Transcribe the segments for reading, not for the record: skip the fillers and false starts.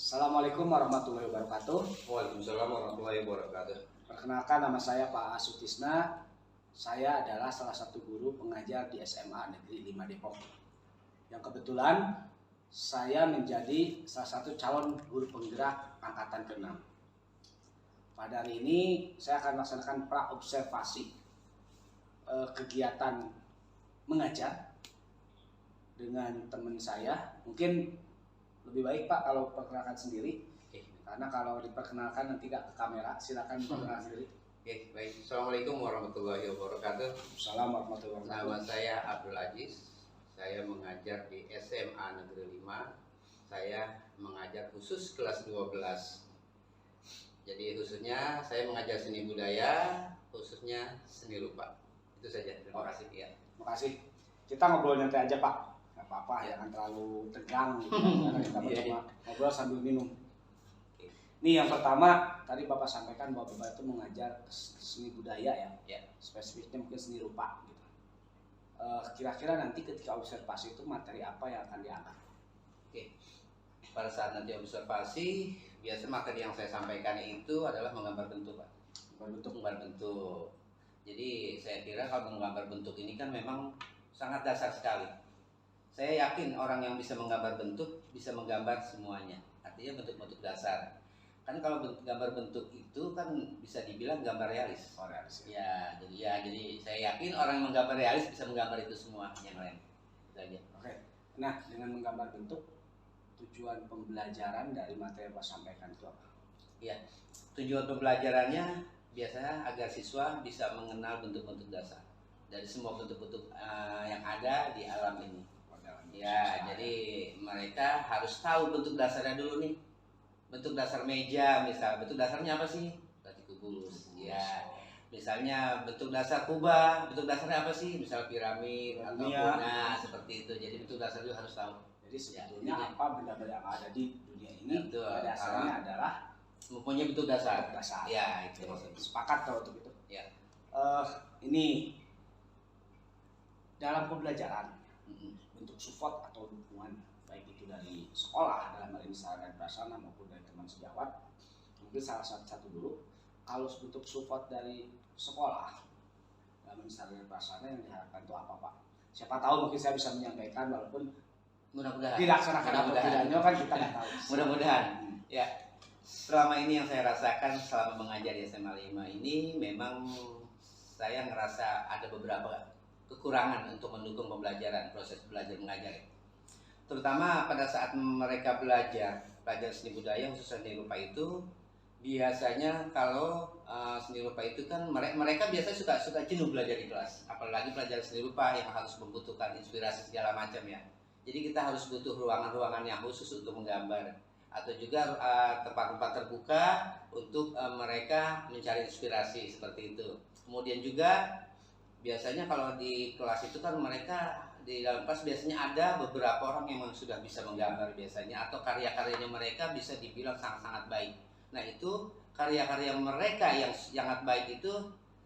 Assalamualaikum warahmatullahi wabarakatuh. Waalaikumsalam warahmatullahi wabarakatuh. Perkenalkan, nama saya Pak Asutisna. Saya adalah salah satu guru pengajar di SMA Negeri 5 Depok. Yang kebetulan saya menjadi salah satu calon guru penggerak angkatan ke-6. Pada hari ini saya akan melaksanakan praobservasi kegiatan mengajar dengan teman saya. Mungkin lebih baik Pak kalau perkenalkan sendiri. Oke. Karena kalau diperkenalkan nanti gak ke kamera, silakan perkenalkan sendiri. Oke, baik. Assalamualaikum warahmatullahi wabarakatuh. Assalamualaikum warahmatullahi Nama wabarakatuh. saya Abdul Aziz. Saya mengajar di SMA Negeri 5. Saya mengajar khusus kelas 12. Jadi khususnya saya mengajar seni budaya, khususnya seni rupa. Itu saja. Terima kasih ya. Terima kasih. Kita ngobrol nyantai aja Pak. Gak apa-apa, jangan terlalu tegang gitu. Karena kita cuma ngobrol sambil minum. Nih yang pertama, tadi Bapak sampaikan bahwa Bapak itu mengajar seni budaya ya. Ya. Spesifiknya mungkin seni rupa gitu. Kira-kira nanti ketika observasi itu materi apa yang akan diangkat? Oke. Pada saat nanti observasi, biasa materi yang saya sampaikan itu adalah menggambar bentuk, Pak. Menggambar bentuk. Jadi saya kira kalau menggambar bentuk ini kan memang sangat dasar sekali. Saya yakin orang yang bisa menggambar bentuk bisa menggambar semuanya. Artinya bentuk-bentuk dasar. Kan kalau gambar bentuk itu kan bisa dibilang gambar realis. Oh, realis. Ya, jadi saya yakin orang yang menggambar realis bisa menggambar itu semua yang lain. Itu aja. Oke. Nah, dengan menggambar bentuk, tujuan pembelajaran dari materi yang Bapak sampaikan itu apa? Ya, tujuan pembelajarannya biasanya agar siswa bisa mengenal bentuk-bentuk dasar dari semua bentuk-bentuk yang ada di alam ini. Ya, jadi mereka harus tahu bentuk dasarnya dulu nih. Bentuk dasar meja, misal bentuk dasarnya apa sih? Berarti kubus. Ya. Misalnya bentuk dasar kubah, bentuk dasarnya apa sih? Misal piramid atau nah seperti itu. Jadi bentuk dasar juga harus tahu. Jadi sebetulnya apa benda-benda yang ada di dunia ini Itu dasarnya adalah mempunyai bentuk dasar. dasar. Ya, itu. Sepakat kalau untuk itu. Ya. Ini dalam pembelajaran bentuk support atau dukungan baik itu dari sekolah dalam hal ini sarana prasarana maupun dari teman sejawat, mungkin salah satu dulu. Kalau bentuk support dari sekolah dalam sarana prasarana yang diharapkan itu apa Pak? Siapa tahu mungkin saya bisa menyampaikan walaupun Mudah-mudahan dilaksanakan atau tidaknya kan kita nggak tahu. Mudah-mudahan. Ya, selama ini yang saya rasakan selama mengajar di SMA 5 ini memang saya ngerasa ada beberapa kekurangan untuk mendukung pembelajaran, proses belajar mengajar. Terutama pada saat mereka belajar seni budaya khusus seni rupa itu, biasanya kalau seni rupa itu kan mereka biasanya suka jenuh belajar di kelas, apalagi pelajaran seni rupa yang harus membutuhkan inspirasi segala macam ya. Jadi kita harus butuh ruangan-ruangan yang khusus untuk menggambar atau juga tempat-tempat terbuka untuk mereka mencari inspirasi seperti itu. Kemudian juga biasanya kalau di kelas itu kan mereka di dalam kelas biasanya ada beberapa orang yang sudah bisa menggambar biasanya atau karya-karyanya mereka bisa dibilang sangat-sangat baik. Nah itu karya-karya mereka yang sangat baik itu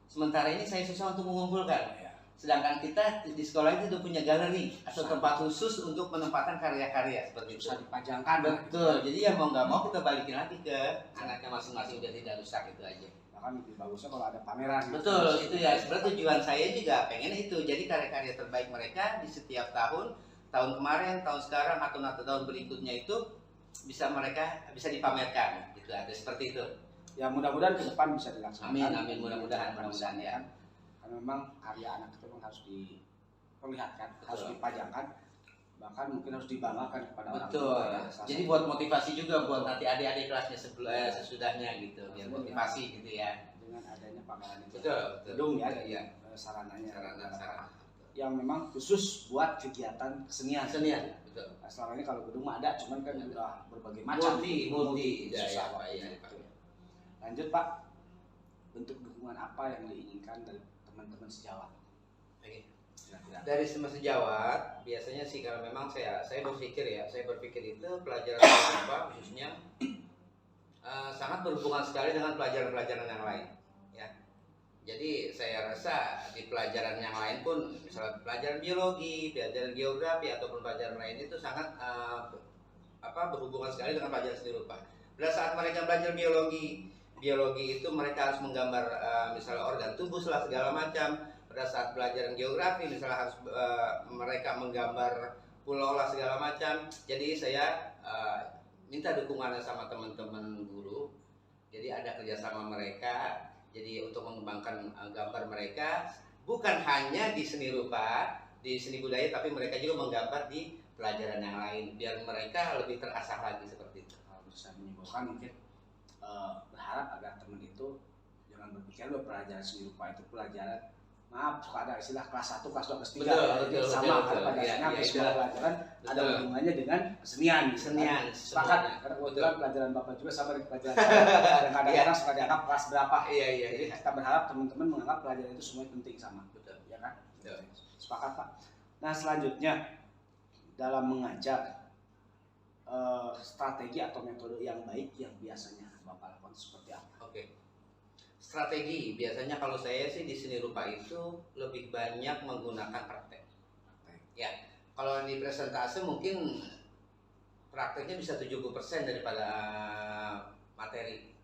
sementara ini saya susah untuk mengumpulkan. Sedangkan kita di sekolah itu udah punya galeri atau tempat khusus untuk penempatan karya-karya seperti itu. Bisa dipajangkan. Betul. Jadi ya mau nggak mau kita balikin lagi ke anaknya masing-masing biar tidak rusak itu aja. Bahkan lebih bagusnya kalau ada pameran. Betul, itu ya. Sebenarnya tujuan saya juga pengen itu. Jadi karya-karya terbaik mereka di setiap tahun kemarin, tahun sekarang atau tahun berikutnya itu bisa mereka bisa dipamerkan. Gitu ada seperti itu. Ya mudah-mudahan ke depan bisa dilaksanakan. Amin, mudah-mudahan ya. Karena memang karya anak itu memang harus diperlihatkan, harus dipajangkan, bahkan mungkin harus dibanggakan kepada orang tua. Betul. Jadi buat motivasi juga buat nanti adik-adik kelasnya sesudahnya gitu, biar motivasi gitu ya. Dengan adanya pameran itu. Betul. Gedung ya, Iya. Sarananya. Sarana. Yang memang khusus buat kegiatan kesenian. Betul. Nah, selama ini kalau gedung mah ada, cuman kan udah berbagai macam. Multi. Susah. Ya. Lanjut Pak, bentuk dukungan apa yang diinginkan dari teman-teman sejawat? Oke. Dari teman sejawat biasanya sih kalau memang saya berpikir itu pelajaran apa khususnya sangat berhubungan sekali dengan pelajaran-pelajaran yang lain ya. Jadi saya rasa di pelajaran yang lain pun misalnya pelajaran biologi, pelajaran geografi ataupun pelajaran lain itu sangat berhubungan sekali dengan pelajaran seni rupa. Pada saat mereka belajar biologi itu mereka harus menggambar misalnya organ tubuh segala macam. Pada saat pelajaran geografi misalnya harus mereka menggambar pulau lah segala macam. Jadi saya minta dukungannya sama teman-teman guru. Jadi ada kerjasama mereka. Jadi untuk mengembangkan gambar mereka bukan hanya di seni rupa, di seni budaya, tapi mereka juga menggambar di pelajaran yang lain biar mereka lebih terasah lagi seperti itu. Kalau bisa menyimpulkan mungkin berharap agar teman itu jangan berpikir bahwa pelajaran seni rupa itu pelajaran, maaf suka ada istilah kelas 1, kelas 2, kelas 3 jadi sama kan pada akhirnya semua pelajaran ada hubungannya dengan kesenian. Sepakat karena kebetulan pelajaran Bapak juga sama dengan pelajaran saya. Kadang-kadang suka dianggap kelas berapa. Jadi kita berharap teman-teman menganggap pelajaran itu semua penting sama. Ya kan? Sepakat Pak. Nah selanjutnya dalam mengajar strategi atau metode yang baik yang biasanya Bapak lakukan seperti apa? Strategi biasanya kalau saya sih di seni rupa itu lebih banyak menggunakan praktek. Ya, kalau di presentase mungkin prakteknya bisa 70% daripada materi.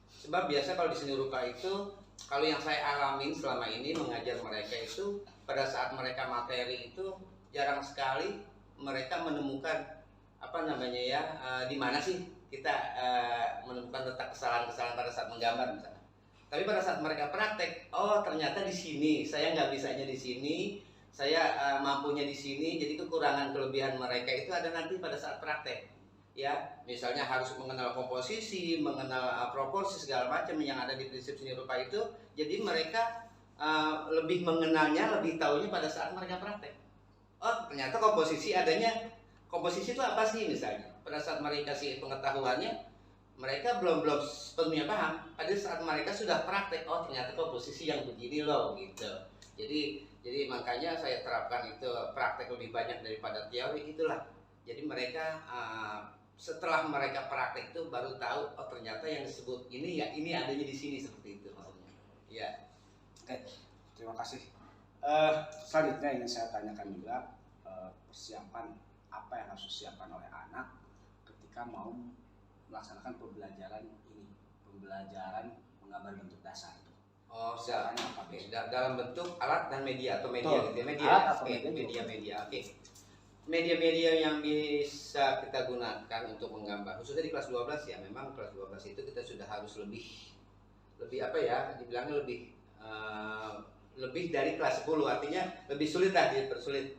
Sebab biasa kalau di seni rupa itu, kalau yang saya alamin selama ini mengajar mereka itu, pada saat mereka materi itu jarang sekali mereka menemukan di mana sih kita menemukan letak kesalahan-kesalahan pada saat menggambar misalnya. Tapi pada saat mereka praktek, oh ternyata di sini saya nggak bisanya di sini, saya mampunya di sini. Jadi kekurangan kelebihan mereka itu ada nanti pada saat praktek. Ya, misalnya harus mengenal komposisi, mengenal proporsi segala macam yang ada di prinsip seni rupa itu. Jadi mereka lebih mengenalnya, lebih tahunya pada saat mereka praktek. Oh ternyata komposisi adanya. Komposisi itu apa sih misalnya? Pada saat mereka kasih pengetahuannya, mereka belum sepenuhnya paham. Pada saat mereka sudah praktek, oh ternyata komposisi yang begini loh gitu. Jadi makanya saya terapkan itu praktek lebih banyak daripada teori itulah. Jadi mereka setelah mereka praktek itu baru tahu, oh ternyata yang disebut ini ya ini adanya di sini seperti itu maksudnya. Ya. Oke, terima kasih. Selanjutnya ingin saya tanyakan juga persiapan apa yang harus disiapkan oleh anak ketika mau melaksanakan pembelajaran menggambar bentuk dasar itu. Oh, dalam bentuk alat dan media atau media gitu ya. Media. Oke. Media-media yang bisa kita gunakan untuk menggambar khususnya di kelas 12 ya, memang kelas 12 itu kita sudah harus lebih dibilangnya lebih dari kelas 10, artinya lebih sulit lah, dipersulit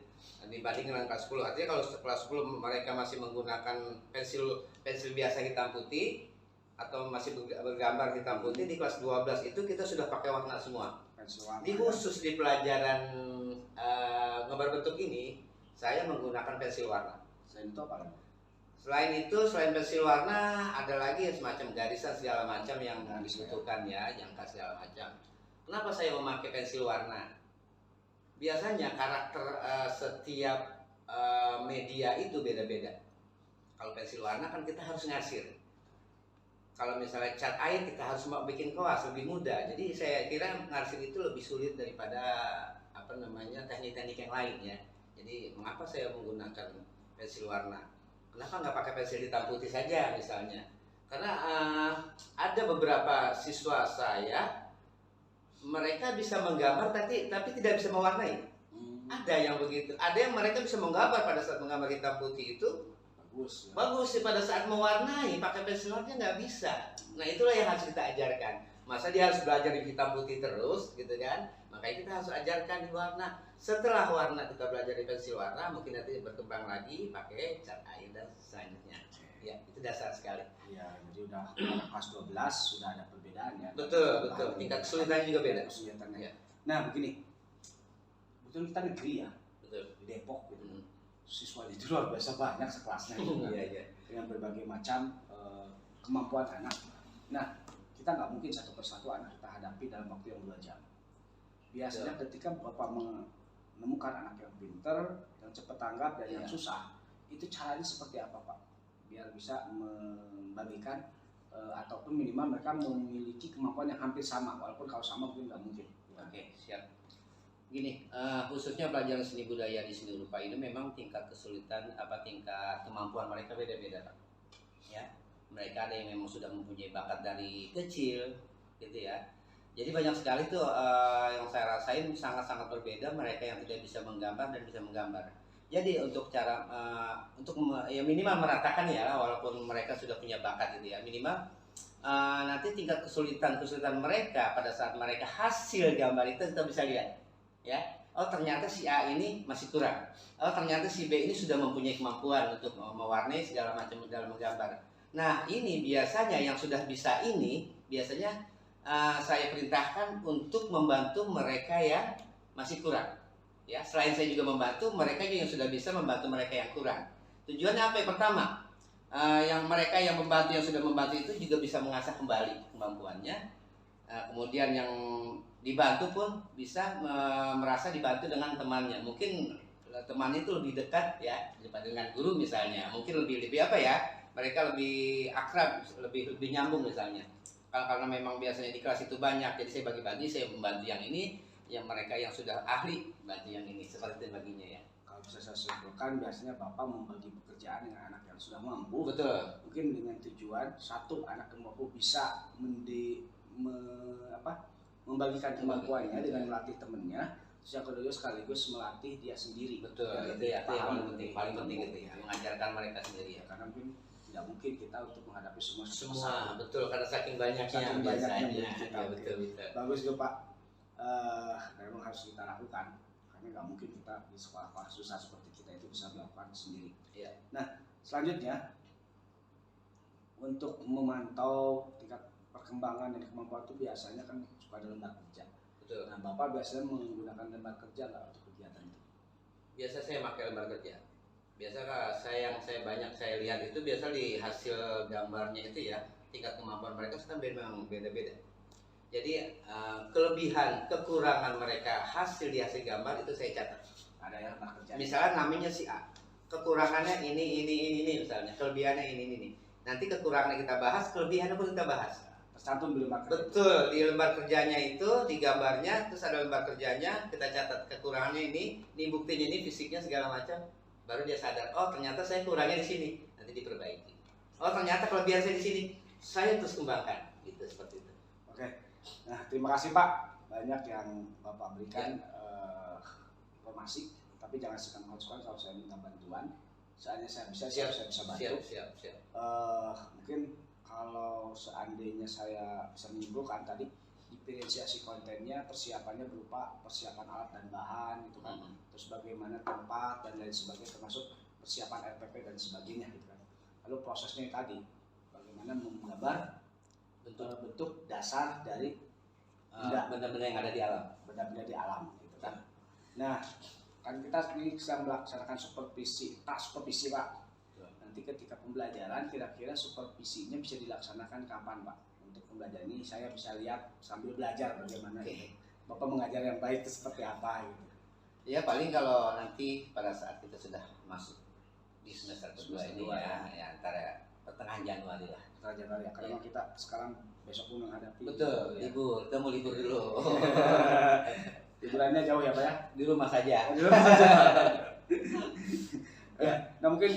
dibanding dengan kelas 10. Artinya kalau kelas 10 mereka masih menggunakan pensil biasa hitam putih atau masih bergambar hitam putih, di kelas 12 itu kita sudah pakai warna semua. Di khusus di pelajaran gambar bentuk ini saya menggunakan pensil warna. Selain itu, selain pensil warna ada lagi semacam garisan segala macam yang dibutuhkan ya, jangka segala macam. Kenapa saya memakai pensil warna? Biasanya karakter setiap media itu beda-beda. Kalau pensil warna kan kita harus ngasir. Kalau misalnya cat air kita harus bikin koas, lebih mudah. Jadi saya kira ngasir itu lebih sulit daripada teknik-teknik yang lain ya. Jadi mengapa saya menggunakan pensil warna? Kenapa nggak pakai pensil hitam putih saja misalnya? Karena ada beberapa siswa saya, mereka bisa menggambar tapi tidak bisa mewarnai. Ada yang begitu. Ada yang mereka bisa menggambar pada saat menggambar hitam putih itu bagus sih, pada saat mewarnai pakai pensil warna nggak bisa. Nah itulah yang harus kita ajarkan. Masa dia harus belajar di hitam putih terus gitu kan? Makanya kita harus ajarkan di warna. Setelah warna kita belajar di pensil warna, mungkin nanti berkembang lagi pakai cat air dan selanjutnya. Ya, itu dasar sekali. Ya, jadi udah kelas 12 sudah ada perbedaan ya. Betul. Tingkat kesulitannya juga beda. Ya. Nah, begini. Betul kita negeri ya. Betul. Di Depok gitu. Siswanya itu luar biasa banyak sekelasnya gitu. Iya. Dengan berbagai macam kemampuan anak. Nah, kita nggak mungkin satu persatu anak kita hadapi dalam waktu yang 2 jam. Biasanya ketika Bapak menemukan anak yang pinter, yang cepat tanggap dan yang susah, itu caranya seperti apa Pak? Biar bisa membagikan ataupun minimal mereka memiliki kemampuan yang hampir sama, walaupun kalau sama mungkin nggak mungkin. Oke, siap. Gini, khususnya pelajaran seni budaya di seni rupa ini memang tingkat kesulitan tingkat kemampuan mereka beda-beda, Pak. Ya, mereka ada yang memang sudah mempunyai bakat dari kecil, gitu ya. Jadi banyak sekali tuh yang saya rasain sangat-sangat berbeda mereka yang tidak bisa menggambar dan bisa menggambar. Jadi untuk cara ya minimal meratakan ya, walaupun mereka sudah punya bakat gitu ya, minimal nanti tingkat kesulitan mereka pada saat mereka hasil gambar itu kita bisa lihat. Ya, oh ternyata si A ini masih kurang. Oh ternyata si B ini sudah mempunyai kemampuan untuk mewarnai segala macam dalam menggambar. Nah ini biasanya yang sudah bisa ini biasanya saya perintahkan untuk membantu mereka yang masih kurang. Ya, selain saya juga membantu mereka juga yang sudah bisa membantu mereka yang kurang. Tujuannya apa? Yang pertama, yang mereka yang membantu yang sudah membantu itu juga bisa mengasah kembali kemampuannya. Kemudian yang dibantu pun bisa merasa dibantu dengan temannya. Mungkin temannya itu lebih dekat ya daripada dengan guru misalnya. Mungkin lebih apa ya? Mereka lebih akrab, lebih nyambung misalnya. Karena memang biasanya di kelas itu banyak, jadi saya bagi-bagi, saya membantu yang ini, yang mereka yang sudah ahli bantu yang ini, seperti itu baginya ya. Kalau bisa saya simpulkan, biasanya Bapak membagi pekerjaan dengan anak yang sudah mampu. Betul. Mungkin dengan tujuan satu anak yang mampu bisa membagikan kemampuannya dengan melatih temannya, terus yang kedua sekaligus melatih dia sendiri. Betul. Itu ya, itu yang paling penting itu ya, mengajarkan mereka sendiri ya. Karena mungkin tidak mungkin kita untuk menghadapi semua betul, karena saking banyaknya kita. Betul. Bagus itu Pak. Memang harus kita lakukan karena nggak mungkin kita di sekolah susah seperti kita itu bisa melakukan sendiri. Ya. Nah selanjutnya untuk memantau tingkat perkembangan dan kemampuan itu biasanya kan suka ada lembar kerja. Betul. Nah Bapak biasanya menggunakan lembar kerja nggak untuk kegiatan itu? Biasa saya pakai lembar kerja. Biasa yang saya banyak saya lihat itu biasa di hasil gambarnya itu ya, tingkat kemampuan mereka kan memang beda-beda. Jadi kelebihan kekurangan mereka hasil gambar itu saya catat. Ada yang lembar kerja. Misalnya namanya si A, kekurangannya ini misalnya, kelebihannya ini. Nanti kekurangannya kita bahas, kelebihannya pun kita bahas. Tercantum di lembar kerja. Betul, di lembar kerjanya itu, di gambarnya, terus ada lembar kerjanya, kita catat kekurangannya ini buktinya ini, fisiknya segala macam. Baru dia sadar, oh ternyata saya kurangnya di sini, nanti diperbaiki. Oh ternyata kelebihan saya di sini, saya terus kembangkan, gitu seperti itu. Oke, nah terima kasih Pak, banyak yang Bapak berikan informasi, tapi jangan sekan-sekan kalau saya minta bantuan, soalnya saya bisa bantu. Siap. Mungkin kalau seandainya saya bisa menyimpulkan tadi, diferensiasi kontennya, persiapannya berupa persiapan alat dan bahan gitu kan, terus bagaimana tempat dan lain sebagainya, termasuk persiapan RPP dan sebagainya gitu kan. Lalu prosesnya tadi bagaimana menggambar bentuk dasar dari benda-benda yang ada di alam, benda-benda di alam gitu kan. Nah kan kita ini sedang melaksanakan supervisi Pak. Nanti ketika pembelajaran kira-kira supervisinya bisa dilaksanakan kapan Pak? Untuk pembelajaran ini saya bisa lihat sambil belajar bagaimana gitu. Bapak mengajar yang baik itu seperti apa gitu. Ya paling kalau nanti pada saat kita sudah masuk di semester kedua ini ya antara pertengahan Januari lah. Pertengahan Januari ya, karena kita sekarang besok pun menghadapi. Betul, libur, kita mau libur dulu. Liburannya jauh ya Pak ya? Di rumah saja. Di rumah saja. Ya, nah mungkin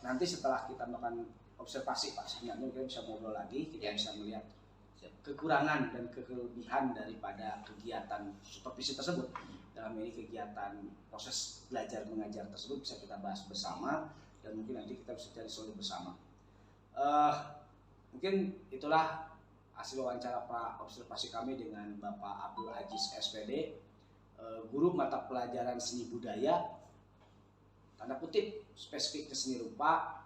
nanti setelah kita melakukan observasi Pak, sebenarnya kita bisa ngobrol lagi, kita bisa melihat kekurangan dan kelebihan daripada kegiatan supervisi tersebut. Dalam ini kegiatan proses belajar mengajar tersebut bisa kita bahas bersama dan mungkin nanti kita bisa cari solusi bersama. Mungkin itulah hasil wawancara observasi kami dengan Bapak Abdul Aziz SPD, guru mata pelajaran seni budaya, tanda kutip spesifik ke seni rupa,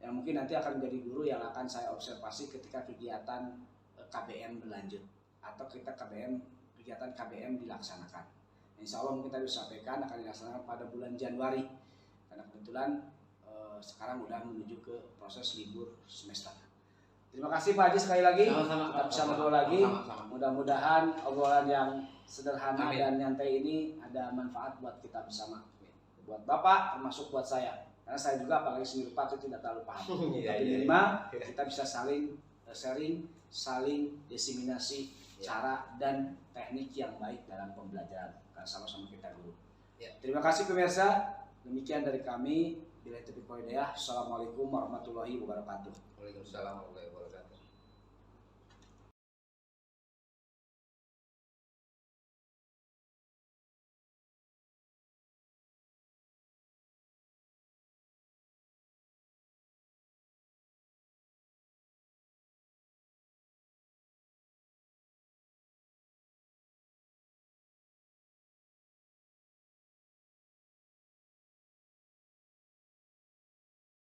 yang mungkin nanti akan menjadi guru yang akan saya observasi ketika kegiatan KBM berlanjut atau ketika kegiatan KBM dilaksanakan. Insya Allah mungkin tadi disampaikan akan dilaksanakan pada bulan Januari karena kebetulan sekarang udah menuju ke proses libur semester. Terima kasih Pak Haji sekali lagi. Kita bisa ngobrol lagi. Mudah-mudahan obrolan yang sederhana dan nyantai ini ada manfaat buat kita bersama. Buat Bapak termasuk buat saya. Karena saya juga apalagi seni rupa itu tidak terlalu paham. Tapi minimal kita bisa saling sharing, saling diseminasi cara dan teknik yang baik dalam pembelajaran. Karena sama-sama kita guru. Ya. Terima kasih pemirsa. Demikian dari kami. Bila itu Assalamualaikum warahmatullahi wabarakatuh. Waalaikumsalam warahmatullahi wabarakatuh.